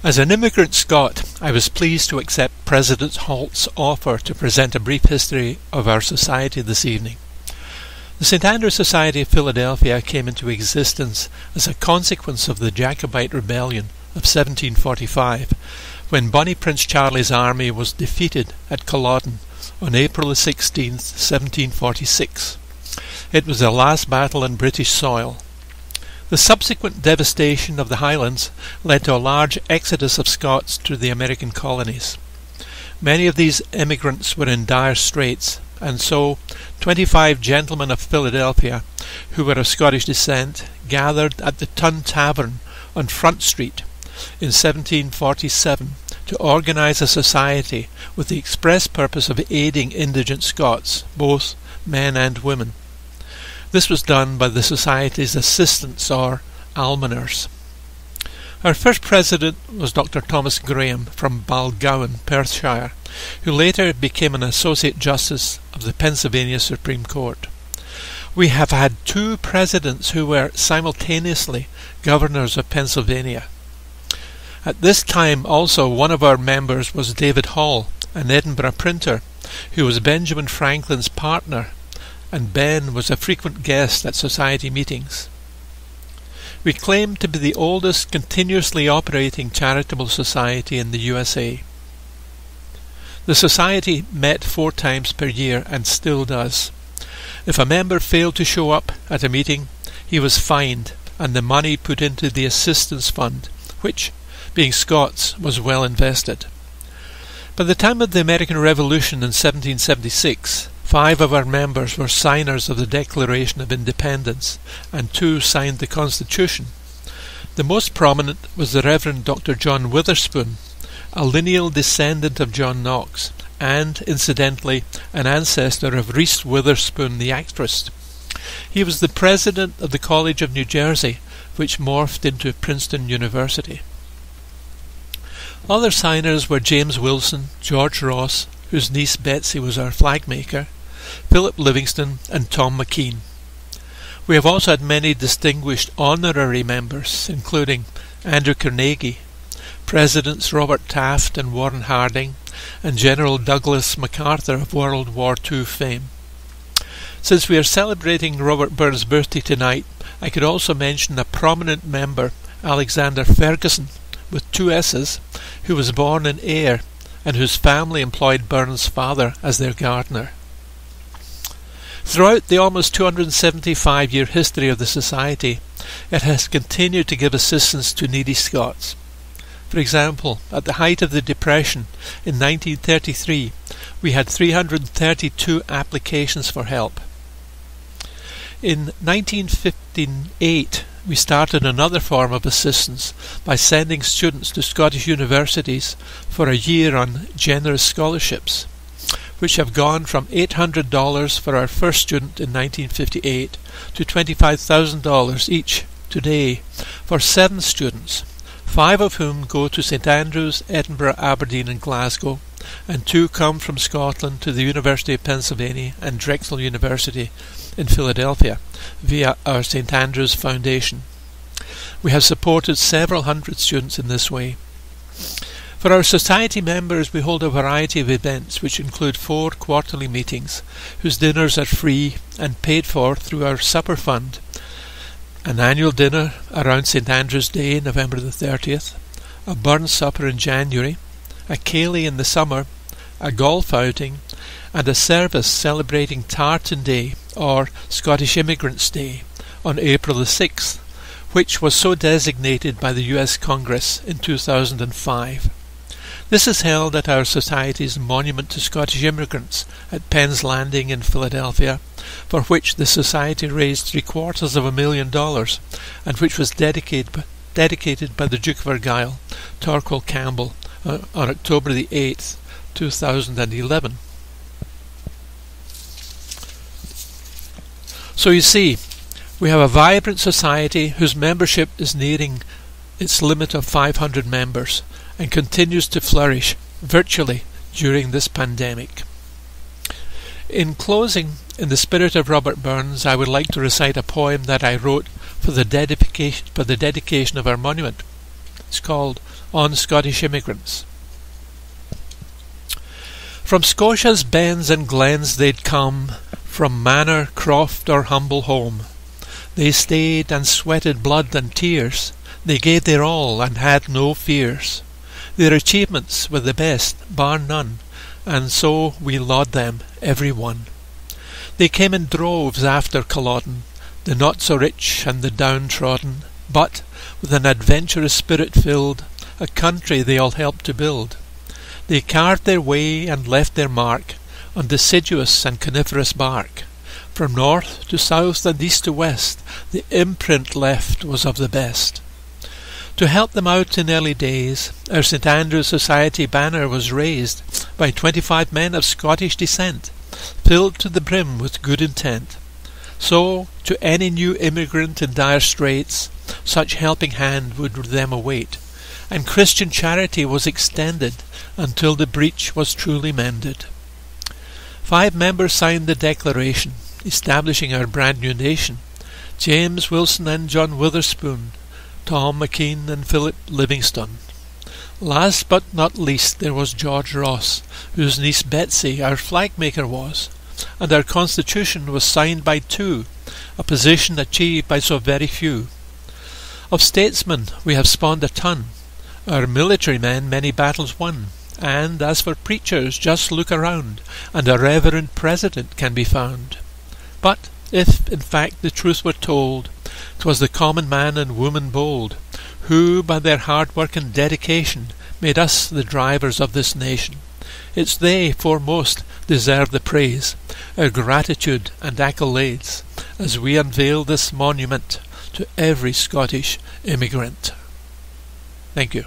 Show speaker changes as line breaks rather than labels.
As an immigrant Scot, I was pleased to accept President Halt's offer to present a brief history of our society this evening. The St. Andrews Society of Philadelphia came into existence as a consequence of the Jacobite Rebellion of 1745, when Bonnie Prince Charlie's army was defeated at Culloden on April 16, 1746. It was the last battle on British soil. The subsequent devastation of the Highlands led to a large exodus of Scots to the American colonies. Many of these immigrants were in dire straits, and so 25 gentlemen of Philadelphia, who were of Scottish descent, gathered at the Tun Tavern on Front Street in 1747 to organise a society with the express purpose of aiding indigent Scots, both men and women. This was done by the Society's assistants, or almoners. Our first president was Dr. Thomas Graham from Balgowan, Perthshire, who later became an Associate Justice of the Pennsylvania Supreme Court. We have had 2 presidents who were simultaneously governors of Pennsylvania. At this time also one of our members was David Hall, an Edinburgh printer, who was Benjamin Franklin's partner, and Ben was a frequent guest at society meetings. We claim to be the oldest continuously operating charitable society in the USA. The society met 4 times per year and still does. If a member failed to show up at a meeting, he was fined and the money put into the assistance fund, which, being Scots, was well invested. By the time of the American Revolution in 1776, 5 of our members were signers of the Declaration of Independence, and 2 signed the Constitution. The most prominent was the Reverend Dr. John Witherspoon, a lineal descendant of John Knox, and, incidentally, an ancestor of Reese Witherspoon, the actress. He was the president of the College of New Jersey, which morphed into Princeton University. Other signers were James Wilson, George Ross, whose niece Betsy was our flag maker, Philip Livingston, and Tom McKean. We have also had many distinguished honorary members, including Andrew Carnegie, Presidents Robert Taft and Warren Harding, and General Douglas MacArthur of World War II fame. Since we are celebrating Robert Burns' birthday tonight, I could also mention a prominent member, Alexander Ferguson, with 2 S's, who was born in Ayr, and whose family employed Burns' father as their gardener. Throughout the almost 275-year history of the Society, it has continued to give assistance to needy Scots. For example, at the height of the Depression in 1933, we had 332 applications for help. In 1958, we started another form of assistance by sending students to Scottish universities for a year on generous scholarships, which have gone from $800 for our first student in 1958 to $25,000 each today for 7 students, 5 of whom go to St. Andrews, Edinburgh, Aberdeen and Glasgow, and 2 come from Scotland to the University of Pennsylvania and Drexel University in Philadelphia via our St. Andrews Foundation. We have supported several hundred students in this way. For our society members, we hold a variety of events which include 4 quarterly meetings, whose dinners are free and paid for through our supper fund. An annual dinner around St. Andrew's Day, November the 30th, a Burns supper in January, a ceilidh in the summer, a golf outing, and a service celebrating Tartan Day, or Scottish Immigrants' Day, on April the 6th, which was so designated by the US Congress in 2005. This is held at our Society's Monument to Scottish Immigrants at Penn's Landing in Philadelphia, for which the Society raised $750,000 and which was dedicated by the Duke of Argyll, Torquil Campbell, on October the 8th, 2011. So you see, we have a vibrant society whose membership is nearing its limit of 500 members and continues to flourish virtually during this pandemic. In closing, in the spirit of Robert Burns, I would like to recite a poem that I wrote for the dedication of our monument. It's called on Scottish immigrants. From Scotia's bens and glens they'd come, from manor, croft, or humble home. They stayed and sweated blood and tears, they gave their all and had no fears. Their achievements were the best, bar none, and so we laud them, every one. They came in droves after Culloden, the not-so-rich and the downtrodden, but, with an adventurous spirit filled, a country they all helped to build. They carved their way and left their mark on deciduous and coniferous bark. From north to south and east to west, the imprint left was of the best. To help them out in early days, our St Andrews Society banner was raised by 25 men of Scottish descent, filled to the brim with good intent. So, to any new immigrant in dire straits, such helping hand would them await, and Christian charity was extended until the breach was truly mended. 5 members signed the declaration, establishing our brand new nation: James Wilson and John Witherspoon, Tom McKean and Philip Livingstone. Last but not least there was George Ross, whose niece Betsy our flag maker was, and our constitution was signed by 2, a position achieved by so very few. Of statesmen we have spawned a ton, our military men many battles won, and as for preachers, just look around, and a reverend president can be found. But if in fact the truth were told, 'twas the common man and woman bold, who by their hard work and dedication made us the drivers of this nation. It's they foremost deserve the praise, our gratitude and accolades, as we unveil this monument to every Scottish immigrant. Thank you.